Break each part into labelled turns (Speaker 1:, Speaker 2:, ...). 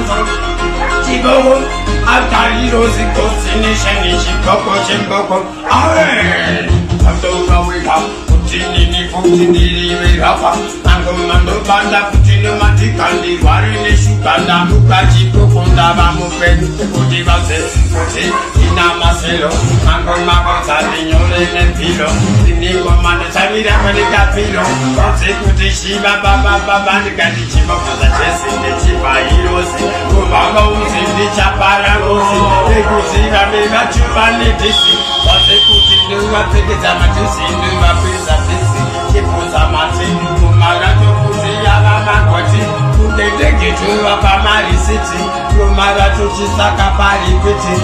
Speaker 1: manzo Chibogo Atari Rosi Kosini Sheni Shiboko Chimboko Awe Abdoga Wika Putinini Putinini Wihapa Mando Banda Putino Matikandi Warini Shukanda Mukaji Kukunda Bamu Pen Kudivase Kuti Ina Maselo Mango Mago Sadinyole Nempilo Niko Manda Samira Manika Pilo Kuti Kuti Shiba Baba Baba Nikati Chiba Kuza Chesi Chiba Hirosi Kubaga Uzi Nichapara Rosi Ekuzi Ramega Chubani Disi Kuti Kuti Nuwa Pekita Matusi Nuwa Pisa Disi Kipuza Mati Kumarato Kuti Yaba Makoti Kudedeki Tuwa Pamari City Kumarato Chisaka Pari Piti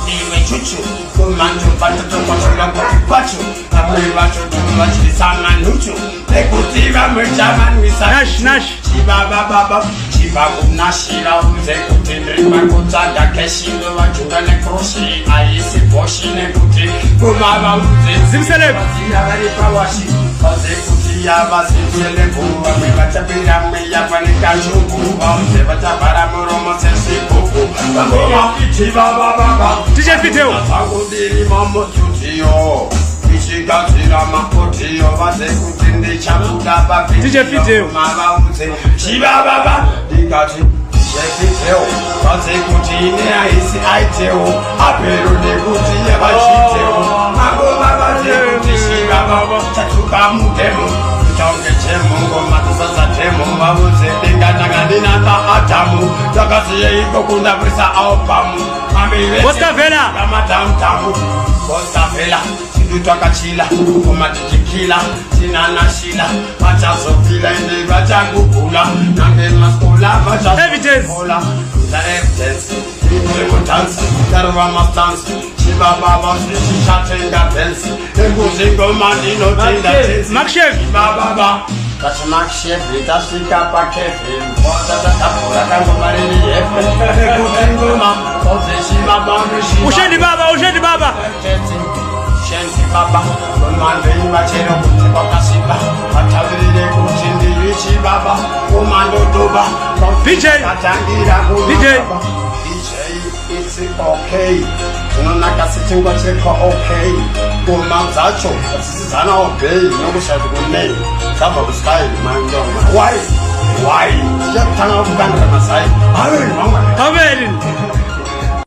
Speaker 1: Iwe Chuchu Kumantu Patato Kwachula Kwachu Kamuiwacho Tuwa Chisama Nuchu Ekutiva Murchaman Wisa
Speaker 2: Nash
Speaker 1: Chiba Baba Chiba Kunashira Uze Kutindri Makutaga Keshindo Wachunga Nekroshi Aisi Boshi Nekuti Kumaba Uze
Speaker 2: Zimseleb
Speaker 1: Vari Pawashi Oze Kuti Yaba Zimselebu Wachapira Meya Panika Chubu Oze Wachapara Muromo Sensi Kuku Chiba Baba
Speaker 2: DJ Video
Speaker 1: Atagudiri Mamo Tutio Ishikatira Makotio Vase Kutindi Chabuda Babi
Speaker 2: DJ Video
Speaker 1: Mama Uze Chiba Baba Dikati Shefiteo Vase Kutini Aisi Aiteo Aperu Nekuti Yabashiteo Mago Baba Zekuti Shiba Baba Chatuka Mutemu Tonge Chemo Matusasa Temo Mabuze Dinga Ta Atamu Takasiye Iko Kunda Brisa Aupamu
Speaker 2: Costa Vela
Speaker 1: Kamatamtamu Costa Vela Tutwaka chila, kumatijikila, sinana shila, machazo vila, inde vajangu kula, nange maskula, vachazo kula, the evidence, the dance, Darwa must dance, Shiba Baba, she shatenga bells, the Guzingo Mandino,
Speaker 2: Makshef,
Speaker 1: Shiba Baba, that's Makshef, that's the Kappa Kefim, the Kappa Marini, the Guzingo Man, the Shiba Baba,
Speaker 2: Ushedi Baba,
Speaker 1: Shensi Baba, Kumande Machero, Bakasiba, Atavide Kuchindi Richi Baba, Kumando Doba,
Speaker 2: DJ,
Speaker 1: it's okay. Nakasiting what's okay. Kumazacho, this is an okay, no shall be name. Top of the sky, man. Why? Just turn off Bandra Masai. I don't know.